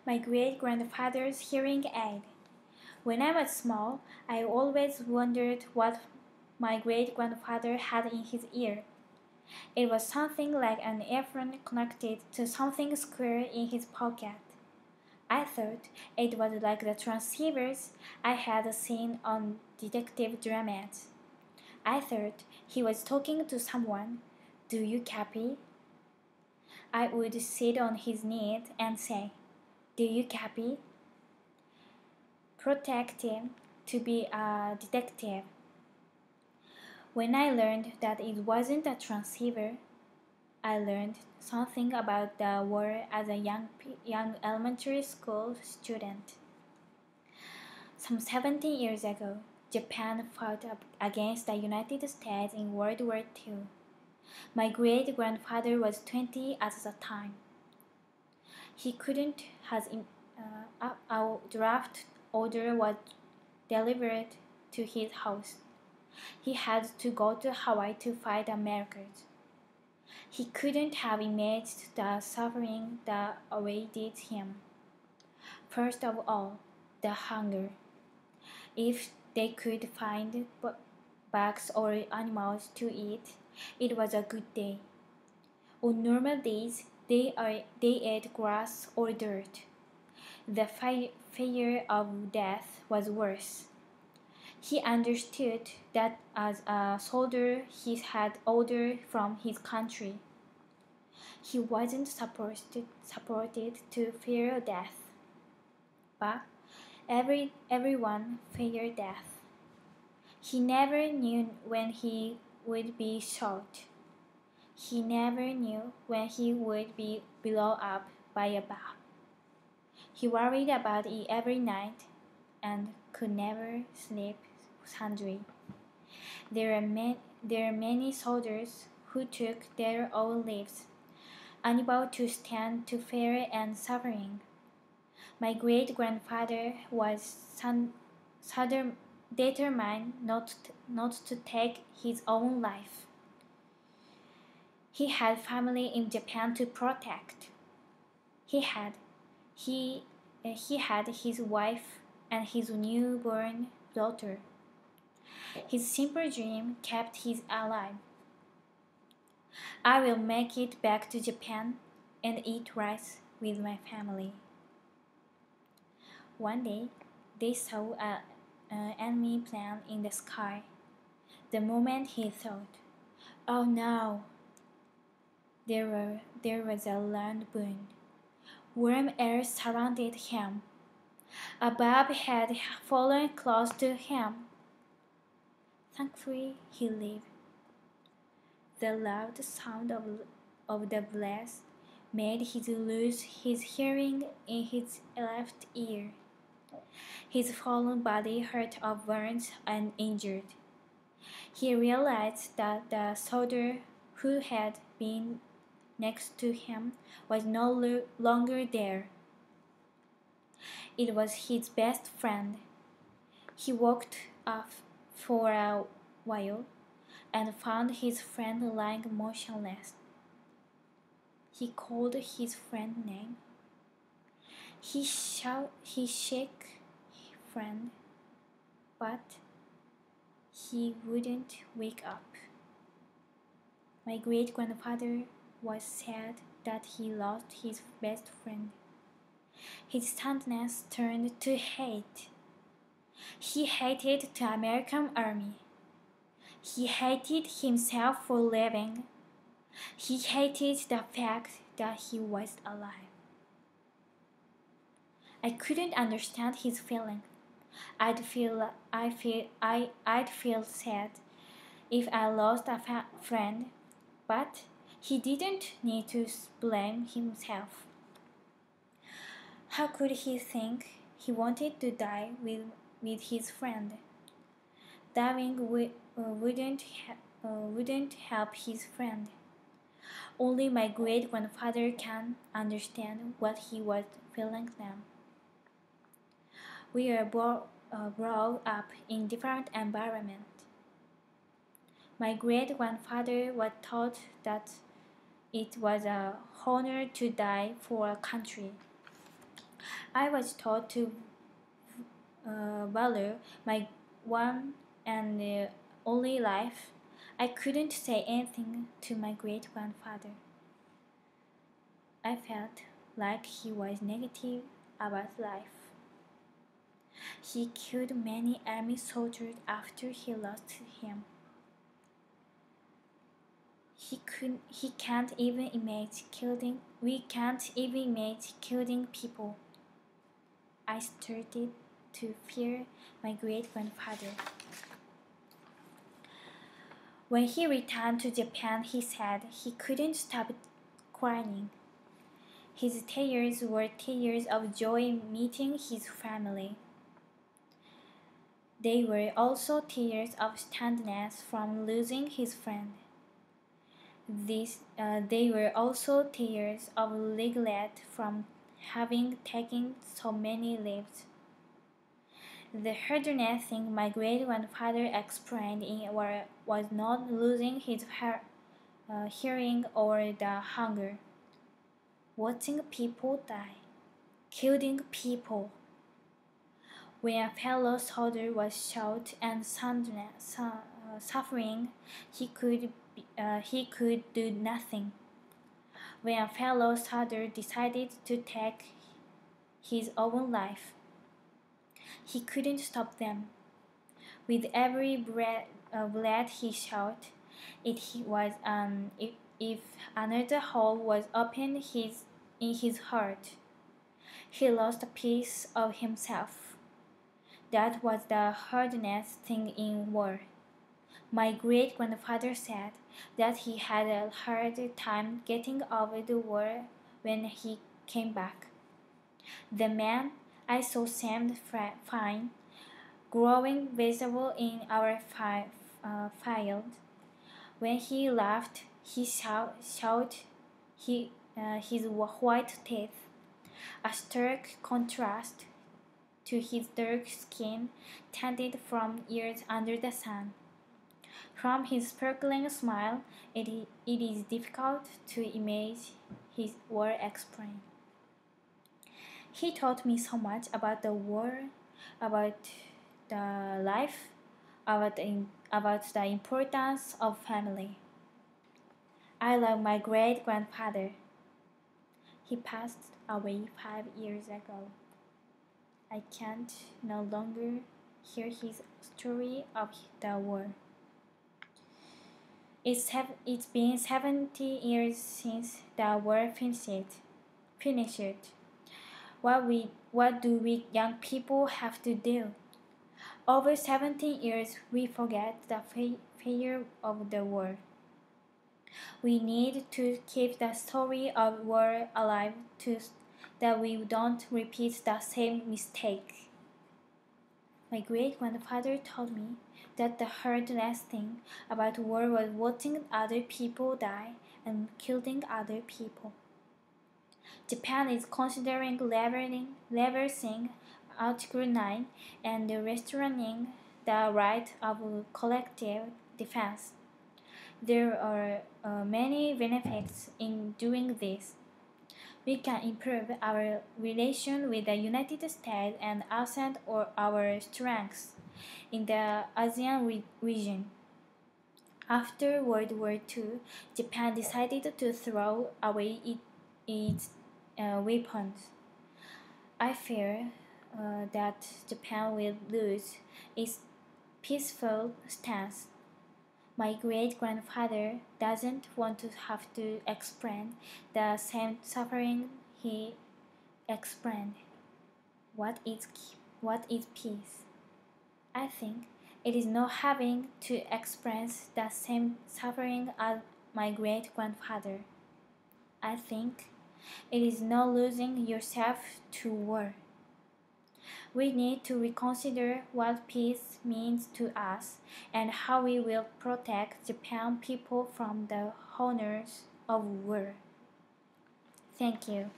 My great-grandfather's hearing aid. When I was small, I always wondered what my great-grandfather had in his ear. It was something like an earphone connected to something square in his pocket. I thought it was like the transceivers I had seen on detective dramas. I thought he was talking to someone. Do you copy? I would sit on his knee and say, Do you copy? Protecting to be a detective. When I learned that it wasn't a transceiver, I learned something about the war as a young elementary school student. Some 17 years ago, Japan fought against the United States in World War II. My great-grandfather was 20 at the time. He couldn't have a draft order was delivered to his house. He had to go to Hawaii to fight the Americans. He couldn't have imagined the suffering that awaited him. First of all, the hunger. If they could find bugs or animals to eat, it was a good day. On normal days, they ate grass or dirt. The fear of death was worse. He understood that as a soldier he had ordered from his country. He wasn't supported to fear death, but everyone feared death. He never knew when he would be shot. He never knew when he would be blown up by a bomb. He worried about it every night and could never sleep soundly. There are many soldiers who took their own lives, unable to stand to fear and suffering. My great-grandfather was determined not to take his own life. He had family in Japan to protect. He had his wife and his newborn daughter. His simple dream kept him alive. I will make it back to Japan and eat rice with my family. One day, they saw an enemy plane in the sky. The moment he thought, "Oh no!" There was a loud boom. Warm air surrounded him. A bomb had fallen close to him. Thankfully, he lived. The loud sound of the blast made him lose his hearing in his left ear. His fallen body hurt of burns and injured. He realized that the soldier who had been next to him was no longer there. It was his best friend. He walked off for a while and found his friend lying motionless. He called his friend's name. He shook friend, but he wouldn't wake up. My great-grandfather was sad that he lost his best friend. His sadness turned to hate. He hated the American army. He hated himself for living. He hated the fact that he was alive. I couldn't understand his feeling. I'd feel sad if I lost a friend, but he didn't need to blame himself. How could he think he wanted to die with his friend? Dying wouldn't help his friend. Only my great-grandfather can understand what he was feeling now. We are brought up in different environments. My great-grandfather was taught that it was an honor to die for a country. I was taught to value my one and only life. I couldn't say anything to my great grandfather. I felt like he was negative about life. He killed many enemy soldiers after he lost him. He can't even imagine killing. We can't even imagine killing people. I started to fear my great grandfather. When he returned to Japan, he said he couldn't stop crying. His tears were tears of joy meeting his family. They were also tears of sadness from losing his friend. They were also tears of regret from having taken so many lives. The hardest thing my great grandfather explained was not losing his hearing or the hunger. Watching people die, killing people. When a fellow soldier was shot and suffering, he could do nothing. When a fellow soldier decided to take his own life, he couldn't stop them. With every breath he shot, if another hole was opened in his heart, he lost a piece of himself. That was the hardest thing in war. My great grandfather said that he had a hard time getting over the war when he came back. The man I saw seemed fine, growing visible in our field. When he laughed, he showed his white teeth, a stark contrast to his dark skin tinted from years under the sun. From his sparkling smile, it is difficult to imagine his war explained. He taught me so much about the war, about the life, about the importance of family. I love my great grandfather. He passed away 5 years ago. I can't no longer hear his story of the war. It's been 70 years since the war finished. What do we young people have to do? Over 17 years, we forget the failure of the war. We need to keep the story of war alive so that we don't repeat the same mistake. My great grandfather told me that the hardest thing about war was watching other people die and killing other people. Japan is considering reversing Article 9 and restoring the right of collective defense. There are many benefits in doing this. We can improve our relation with the United States and accent our strengths in the ASEAN region. After World War II, Japan decided to throw away its weapons. I fear that Japan will lose its peaceful stance. My great grandfather doesn't want to have to explain the same suffering he explained. What is peace? I think it is not having to experience the same suffering as my great grandfather. I think it is not losing yourself to war. We need to reconsider what peace means to us and how we will protect Japan people from the horrors of war. Thank you.